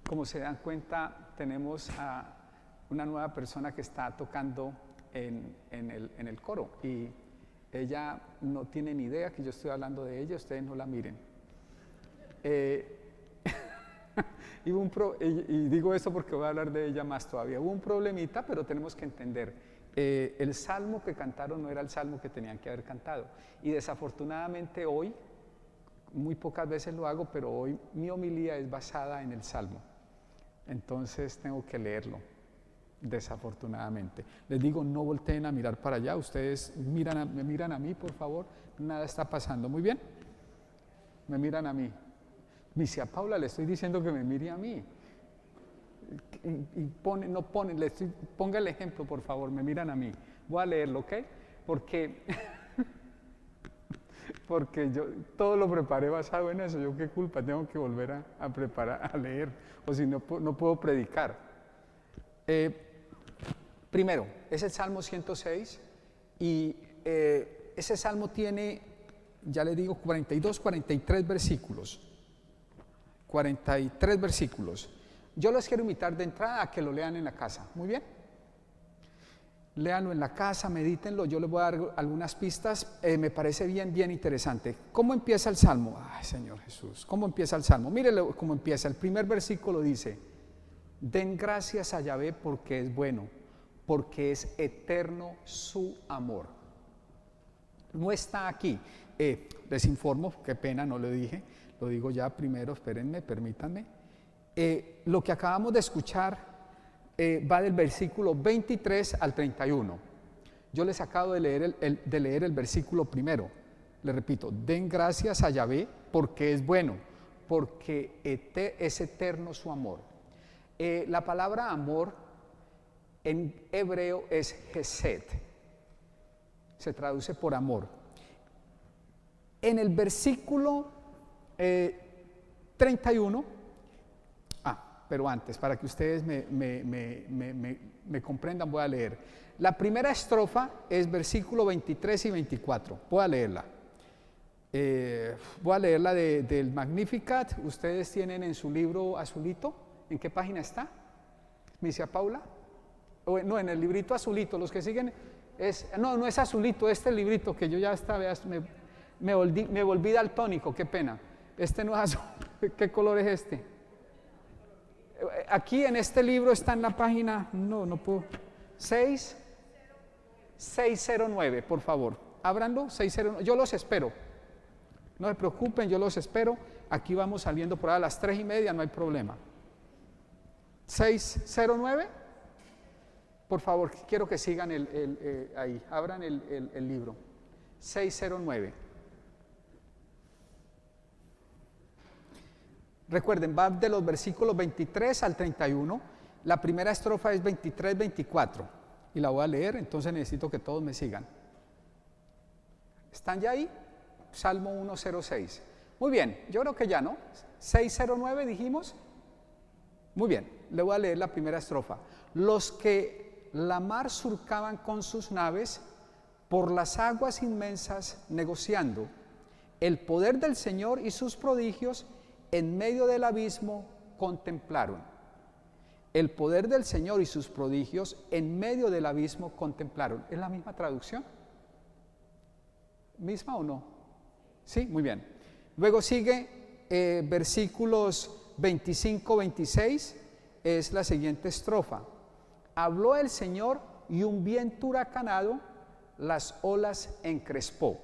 Como se dan cuenta, tenemos a una nueva persona que está tocando en el coro y ella no tiene ni idea que yo estoy hablando de ella, ustedes no la miren. Y digo eso porque voy a hablar de ella más todavía. Hubo un problemita, pero tenemos que entender. El salmo que cantaron no era el salmo que tenían que haber cantado. Y desafortunadamente hoy, muy pocas veces lo hago, pero hoy mi homilía es basada en el salmo. Entonces tengo que leerlo, desafortunadamente. Les digo, no volteen a mirar para allá. Ustedes me miran a mí, por favor. Nada está pasando. Muy bien. Me miran a mí. Me dice a Paula, le estoy diciendo que me mire a mí. Y ponga el ejemplo, por favor, me miran a mí. Voy a leerlo, ¿ok? Porque yo todo lo preparé basado en eso. Yo qué culpa, tengo que volver a preparar, a leer, o si no puedo predicar. Primero, es el Salmo 106 y ese salmo tiene, ya les digo, 42, 43 versículos. 43 versículos. Yo los quiero invitar de entrada a que lo lean en la casa. Muy bien. Léanlo en la casa, medítenlo. Yo les voy a dar algunas pistas. Me parece bien interesante. ¿Cómo empieza el salmo? Ay, Señor Jesús. ¿Cómo empieza el salmo? Mírenlo cómo empieza. El primer versículo dice: den gracias a Yahvé porque es bueno, porque es eterno su amor. No está aquí. Les informo, qué pena, no lo dije. Lo digo ya primero, espérenme, permítanme. Lo que acabamos de escuchar va del versículo 23 al 31. Yo les acabo de leer el versículo primero. Les repito, den gracias a Yahvé porque es bueno, porque es eterno su amor. La palabra amor en hebreo es hesed. Se traduce por amor. En el versículo 31, pero antes, para que ustedes me comprendan, voy a leer. La primera estrofa es versículo 23 y 24. Voy a leerla. Voy a leerla del Magnificat. Ustedes tienen en su libro azulito. ¿En qué página está? ¿Me dice a Paula? No, en el librito azulito. Los que siguen, no es azulito, este librito que yo ya estaba, me volví daltónico, qué pena. Este no es azul. ¿Qué color es este? Aquí en este libro está en la página, no puedo. 609, por favor. Ábranlo, 609. Yo los espero. No se preocupen, yo los espero. Aquí vamos saliendo por ahí a las 3:30, no hay problema. 609. Por favor, quiero que sigan ahí. Abran el libro. 609. Recuerden, va de los versículos 23 al 31. La primera estrofa es 23-24 y la voy a leer, entonces necesito que todos me sigan. ¿Están ya ahí? Salmo 106. Muy bien, yo creo que ya, ¿no? 609 dijimos. Muy bien, le voy a leer la primera estrofa. Los que la mar surcaban con sus naves, por las aguas inmensas negociando, el poder del Señor y sus prodigios en medio del abismo contemplaron. El poder del Señor y sus prodigios en medio del abismo contemplaron. ¿Es la misma traducción? ¿Misma o no? Sí, muy bien. Luego sigue versículos 25-26, es la siguiente estrofa. Habló el Señor y un viento huracanado las olas encrespó.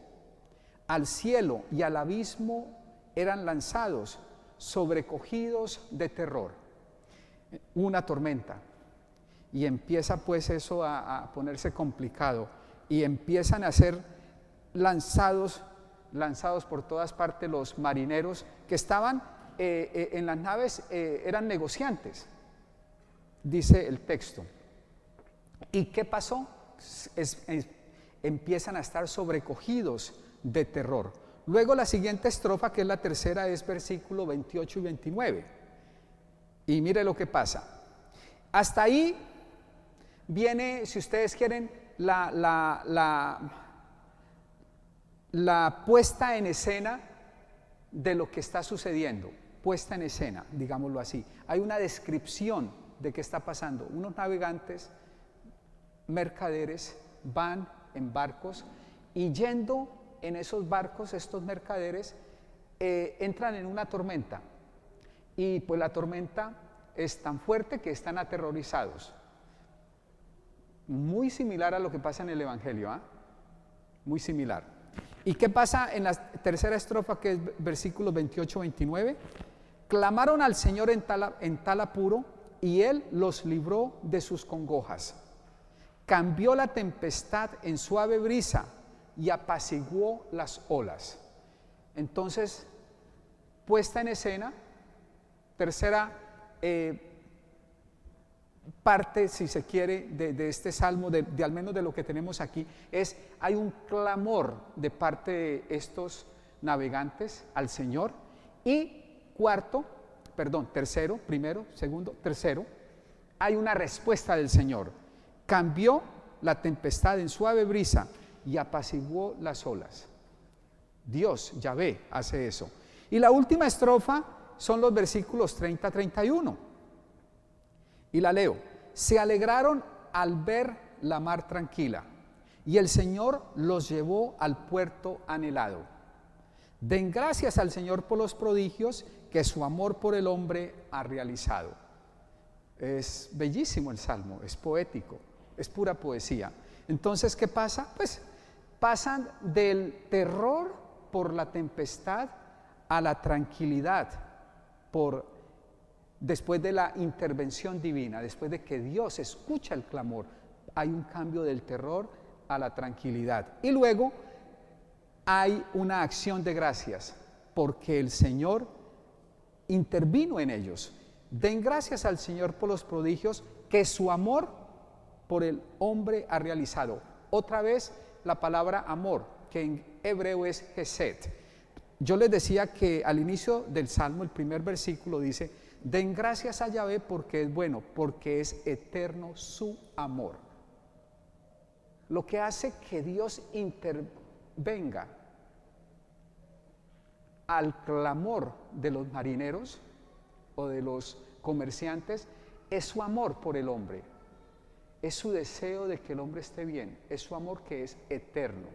Al cielo y al abismo eran lanzados, sobrecogidos de terror. Una tormenta. Y empieza pues eso a ponerse complicado. Y empiezan a ser lanzados por todas partes los marineros que estaban en las naves, eran negociantes, dice el texto. ¿Y qué pasó? Empiezan a estar sobrecogidos de terror. Luego la siguiente estrofa, que es la tercera, es versículo 28 y 29. Y mire lo que pasa. Hasta ahí viene, si ustedes quieren, la puesta en escena de lo que está sucediendo. puesta en escena, digámoslo así. Hay una descripción de qué está pasando. Unos navegantes, mercaderes, van en barcos y yendo en esos barcos, estos mercaderes entran en una tormenta. Y pues la tormenta es tan fuerte que están aterrorizados. Muy similar a lo que pasa en el Evangelio, ¿ah? Muy similar. ¿Y qué pasa en la tercera estrofa, que es versículos 28-29? Clamaron al Señor en tal apuro, y Él los libró de sus congojas. Cambió la tempestad en suave brisa y apaciguó las olas. Entonces, puesta en escena, tercera parte, si se quiere, de este salmo, de al menos de lo que tenemos aquí, hay un clamor de parte de estos navegantes al Señor. Y tercero, hay una respuesta del Señor. Cambió la tempestad en suave brisa y apaciguó las olas. Dios, Yahvé, hace eso. Y la última estrofa son los versículos 30-31. Y la leo. Se alegraron al ver la mar tranquila, y el Señor los llevó al puerto anhelado. Den gracias al Señor por los prodigios que su amor por el hombre ha realizado. Es bellísimo el salmo, es poético, es pura poesía. Entonces, ¿qué pasa? Pues pasan del terror por la tempestad a la tranquilidad después de la intervención divina, después de que Dios escucha el clamor, hay un cambio del terror a la tranquilidad. Y luego hay una acción de gracias, porque el Señor intervino en ellos. Den gracias al Señor por los prodigios que su amor por el hombre ha realizado. Otra vez la palabra amor, que en hebreo es hesed. Yo les decía que al inicio del Salmo, el primer versículo dice: den gracias a Yahvé porque es bueno, porque es eterno su amor. Lo que hace que Dios intervenga al clamor de los marineros o de los comerciantes es su amor por el hombre, es su deseo de que el hombre esté bien, es su amor que es eterno.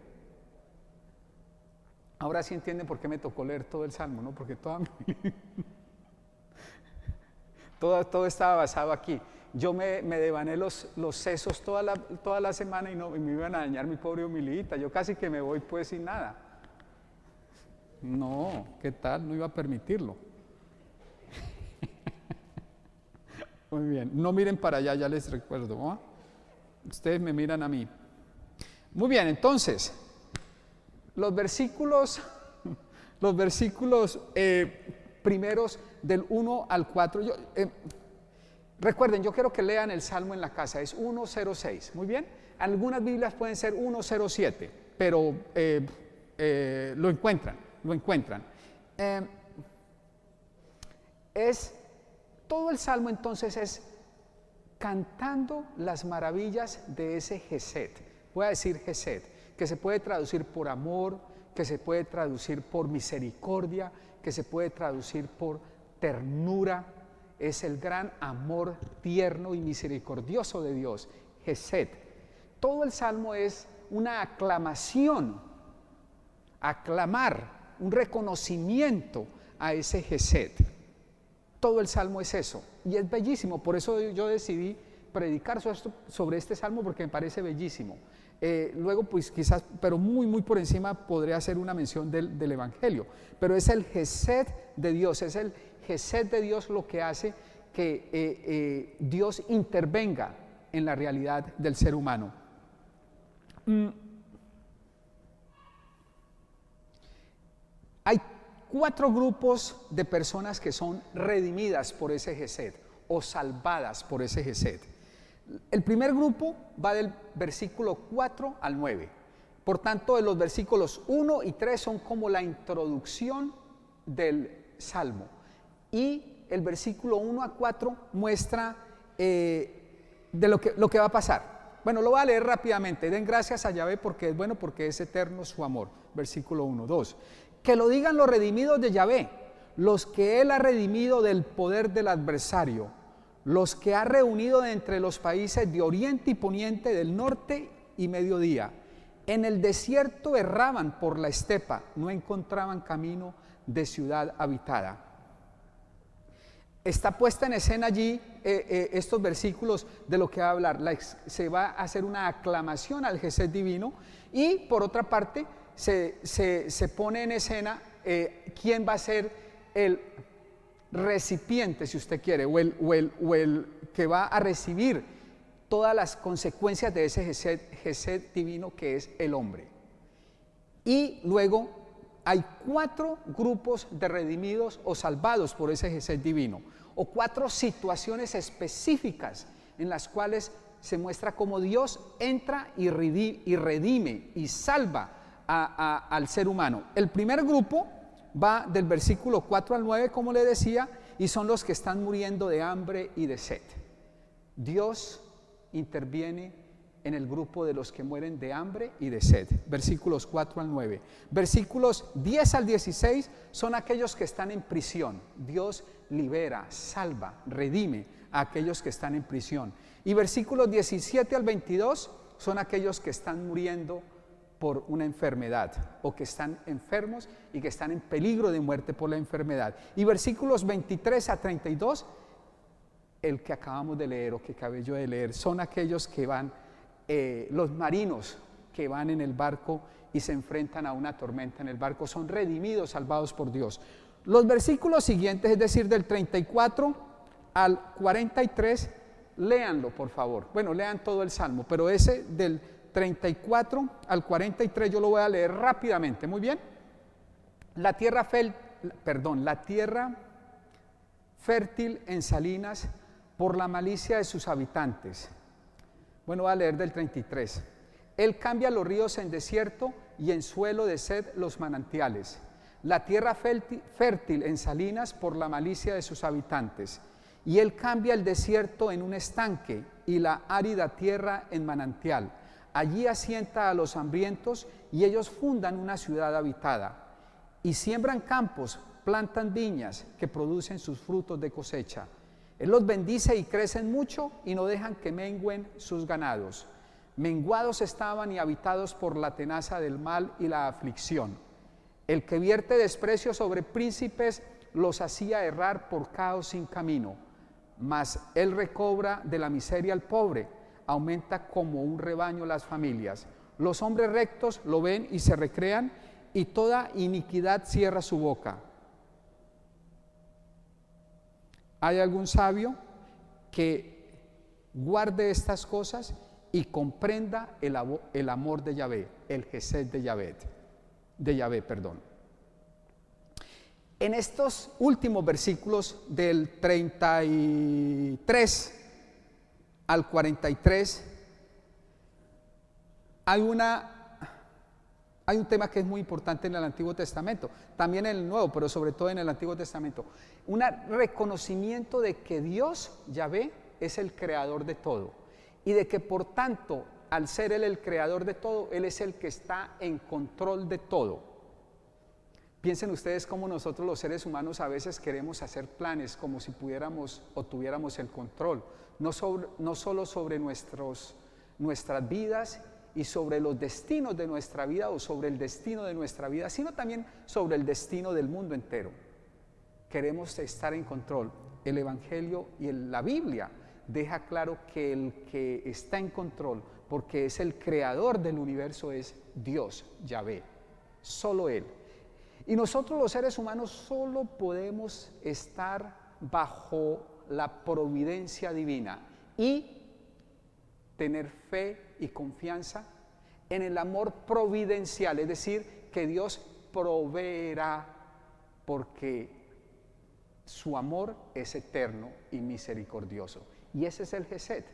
Ahora sí entienden por qué me tocó leer todo el Salmo, ¿no? Porque todo estaba basado aquí. Yo me devané los sesos toda la semana y me iban a dañar mi pobre humilita. Yo casi que me voy pues sin nada. No, ¿qué tal? No iba a permitirlo. Muy bien, no miren para allá, ya les recuerdo, ¿no? Ustedes me miran a mí. Muy bien, entonces, los versículos primeros del 1 al 4. Recuerden, yo quiero que lean el Salmo en la casa, es 106, muy bien. Algunas Biblias pueden ser 107, pero lo encuentran. Todo el Salmo entonces es cantando las maravillas de ese Hesed. Voy a decir Hesed, que se puede traducir por amor, que se puede traducir por misericordia, que se puede traducir por ternura. Es el gran amor tierno y misericordioso de Dios, Hesed. Todo el Salmo es una aclamación, aclamar, un reconocimiento a ese Hesed. Todo el Salmo es eso, y es bellísimo. Por eso yo decidí predicar sobre este Salmo, porque me parece bellísimo. Luego, pues quizás, pero muy por encima, podría hacer una mención del Evangelio. Pero es el Hesed de Dios, es el Hesed de Dios lo que hace que Dios intervenga en la realidad del ser humano. Hay 4 grupos de personas que son redimidas por ese Hesed o salvadas por ese Hesed. El primer grupo va del versículo 4 al 9. Por tanto, los versículos 1 y 3 son como la introducción del Salmo. Y el versículo 1 a 4 muestra de lo que va a pasar. Bueno, lo voy a leer rápidamente. Den gracias a Yahvé porque es bueno, porque es eterno su amor. Versículo 1, 2. Que lo digan los redimidos de Yahvé, los que Él ha redimido del poder del adversario, los que ha reunido de entre los países de oriente y poniente, del norte y mediodía. En el desierto erraban por la estepa, no encontraban camino de ciudad habitada. Está puesta en escena allí estos versículos de lo que va a hablar. Se va a hacer una aclamación al Gesed divino y por otra parte se pone en escena quién va a ser el recipiente, si usted quiere, o el que va a recibir todas las consecuencias de ese Gesed divino que es el hombre. Y luego hay 4 grupos de redimidos o salvados por ese Gesed divino, o 4 situaciones específicas en las cuales se muestra cómo Dios entra y redime y salva al ser humano. El primer grupo va del versículo 4 al 9, como le decía, y son los que están muriendo de hambre y de sed. Dios interviene en el grupo de los que mueren de hambre y de sed, versículos 4 al 9. Versículos 10 al 16 son aquellos que están en prisión. Dios libera, salva, redime a aquellos que están en prisión. Y versículos 17 al 22 son aquellos que están muriendo por una enfermedad o que están enfermos y que están en peligro de muerte por la enfermedad. Y versículos 23 a 32, el que acabamos de leer o que acabé yo de leer, son aquellos que van, los marinos que van en el barco y se enfrentan a una tormenta en el barco, son redimidos, salvados por Dios. Los versículos siguientes, es decir, del 34 al 43, léanlo por favor. Bueno, lean todo el Salmo, pero ese del 34 al 43 yo lo voy a leer rápidamente, muy bien. La tierra fértil en salinas por la malicia de sus habitantes. Bueno, voy a leer del 33. Él cambia los ríos en desierto y en suelo de sed los manantiales. La tierra fértil en salinas por la malicia de sus habitantes. Y Él cambia el desierto en un estanque y la árida tierra en manantial. Allí asienta a los hambrientos y ellos fundan una ciudad habitada. Y siembran campos, plantan viñas que producen sus frutos de cosecha. Él los bendice y crecen mucho y no dejan que mengüen sus ganados. Menguados estaban y habitados por la tenaza del mal y la aflicción. El que vierte desprecio sobre príncipes los hacía errar por caos sin camino. Mas Él recobra de la miseria al pobre, aumenta como un rebaño las familias. Los hombres rectos lo ven y se recrean, y toda iniquidad cierra su boca. ¿Hay algún sabio que guarde estas cosas y comprenda el amor de Yahvé, el Gesed de Yahvé? En estos últimos versículos del 33 al 43 hay un tema que es muy importante en el Antiguo Testamento, también en el Nuevo, pero sobre todo en el Antiguo Testamento. Un reconocimiento de que Dios, Yahvé, es el creador de todo y de que por tanto, al ser Él el creador de todo, Él es el que está en control de todo. Piensen ustedes cómo nosotros los seres humanos a veces queremos hacer planes como si pudiéramos o tuviéramos el control, no solo sobre nuestras vidas y sobre los destinos de nuestra vida o sobre el destino de nuestra vida, sino también sobre el destino del mundo entero. Queremos estar en control. El Evangelio y la Biblia deja claro que el que está en control, porque es el creador del universo, es Dios, Yahvé, solo Él. Y nosotros los seres humanos solo podemos estar bajo la providencia divina y tener fe y confianza en el amor providencial, es decir, que Dios proveerá porque su amor es eterno y misericordioso. Y ese es el Gesed,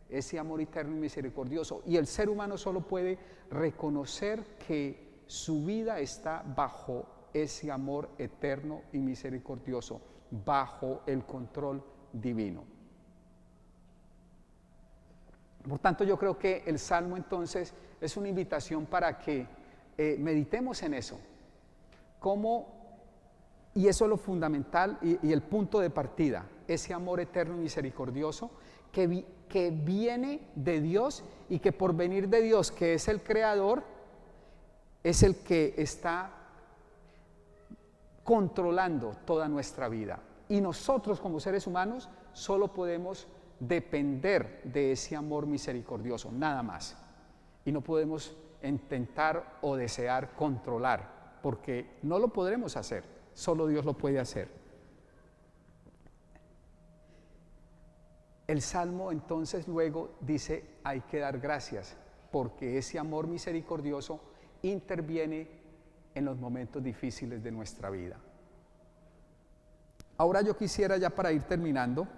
ese amor eterno y misericordioso. Y el ser humano solo puede reconocer que su vida está bajo ese amor eterno y misericordioso, bajo el control divino. Por tanto, yo creo que el Salmo entonces es una invitación para que meditemos en eso, cómo Y eso es lo fundamental y el punto de partida, ese amor eterno y misericordioso que viene de Dios y que por venir de Dios, que es el creador, es el que está controlando toda nuestra vida. Y nosotros como seres humanos solo podemos depender de ese amor misericordioso, nada más. Y no podemos intentar o desear controlar, porque no lo podremos hacer, solo Dios lo puede hacer. El Salmo entonces luego dice, hay que dar gracias, porque ese amor misericordioso interviene en los momentos difíciles de nuestra vida. Ahora yo quisiera, ya para ir terminando,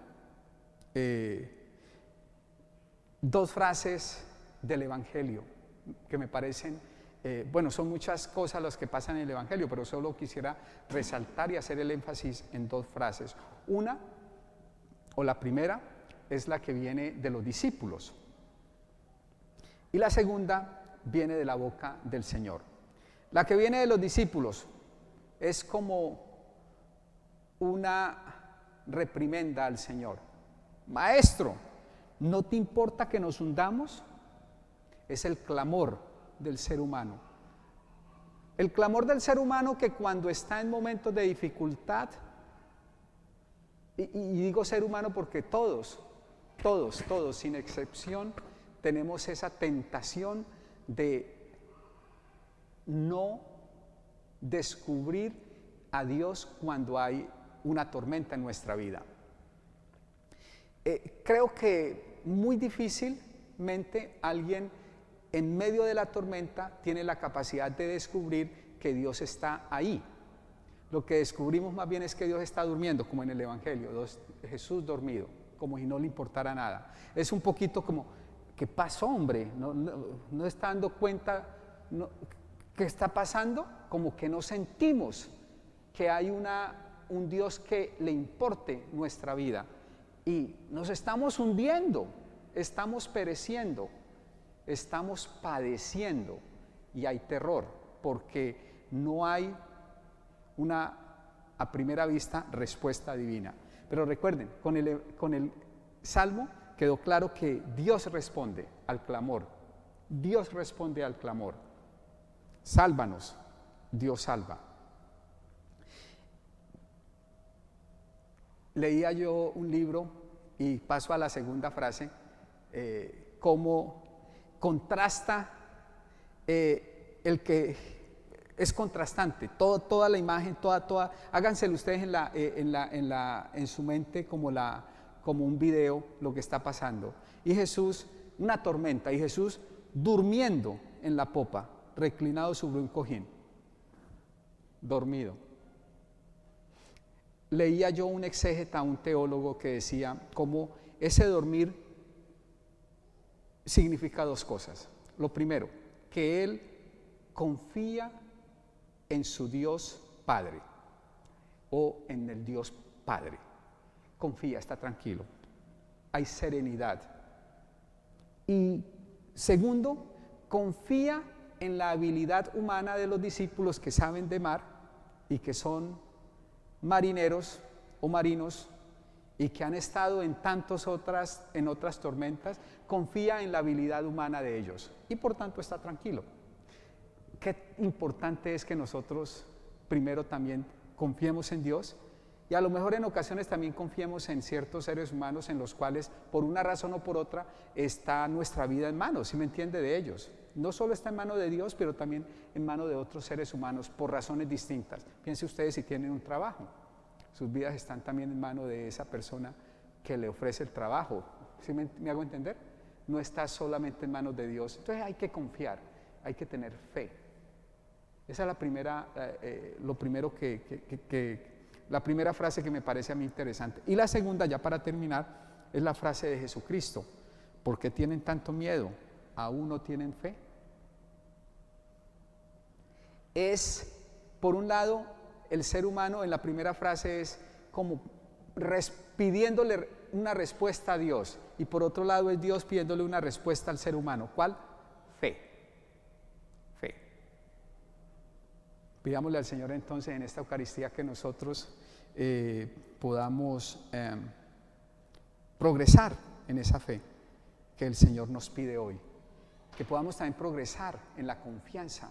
dos frases del Evangelio que me parecen, bueno, son muchas cosas las que pasan en el Evangelio, pero solo quisiera resaltar y hacer el énfasis en dos frases. Una, o la primera, es la que viene de los discípulos, y la segunda viene de la boca del Señor. La que viene de los discípulos es como una reprimenda al Señor. Maestro, ¿no te importa que nos hundamos? Es el clamor del ser humano. El clamor del ser humano que cuando está en momentos de dificultad, y digo ser humano porque todos, sin excepción, tenemos esa tentación de no descubrir a Dios cuando hay una tormenta en nuestra vida. Creo que muy difícilmente alguien en medio de la tormenta tiene la capacidad de descubrir que Dios está ahí. Lo que descubrimos más bien es que Dios está durmiendo, como en el Evangelio, Jesús dormido, como si no le importara nada. Es un poquito como, ¿qué pasó, hombre? No está dando cuenta, ¿qué está pasando? Como que no sentimos que hay un Dios que le importe nuestra vida. Y nos estamos hundiendo, estamos pereciendo, estamos padeciendo y hay terror porque no hay a primera vista respuesta divina. Pero recuerden, con el Salmo quedó claro que Dios responde al clamor. Dios responde al clamor. Sálvanos, Dios salva. Leía yo un libro y paso a la segunda frase, cómo contrasta el que es contrastante, toda la imagen, háganselo ustedes en su mente como un video lo que está pasando. Y Jesús, una tormenta, y Jesús durmiendo en la popa, reclinado sobre un cojín, dormido. Leía yo un exégeta, un teólogo que decía cómo ese dormir significa dos cosas. Lo primero, que él confía en su Dios Padre o en el Dios Padre. Confía, está tranquilo. Hay serenidad. Y segundo, confía en la habilidad humana de los discípulos que saben de mar y que son marineros o marinos y que han estado en otras tormentas. Confía en la habilidad humana de ellos y por tanto está tranquilo. Qué importante es que nosotros primero también confiemos en Dios y a lo mejor en ocasiones también confiemos en ciertos seres humanos en los cuales por una razón o por otra está nuestra vida en manos, ¿sí me entiende? De ellos. No solo está en manos de Dios, pero también en manos de otros seres humanos por razones distintas. Piense ustedes si tienen un trabajo, sus vidas están también en manos de esa persona que le ofrece el trabajo. ¿Sí me hago entender? No está solamente en manos de Dios. Entonces hay que confiar, hay que tener fe. Esa es la primera, la primera frase que me parece a mí interesante. Y la segunda, ya para terminar, es la frase de Jesucristo. ¿Por qué tienen tanto miedo? ¿Aún no tienen fe? Es, por un lado, el ser humano en la primera frase es como pidiéndole una respuesta a Dios. Y por otro lado es Dios pidiéndole una respuesta al ser humano. ¿Cuál? Fe. Fe. Pidámosle al Señor entonces en esta Eucaristía que nosotros podamos progresar en esa fe que el Señor nos pide hoy, que podamos también progresar en la confianza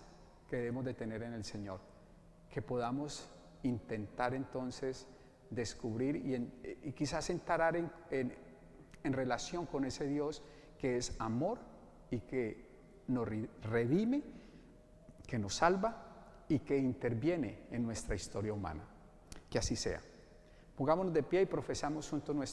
que debemos de tener en el Señor, que podamos intentar entonces descubrir y quizás entrar en relación con ese Dios que es amor y que nos redime, que nos salva y que interviene en nuestra historia humana. Que así sea. Pongámonos de pie y profesamos juntos nuestra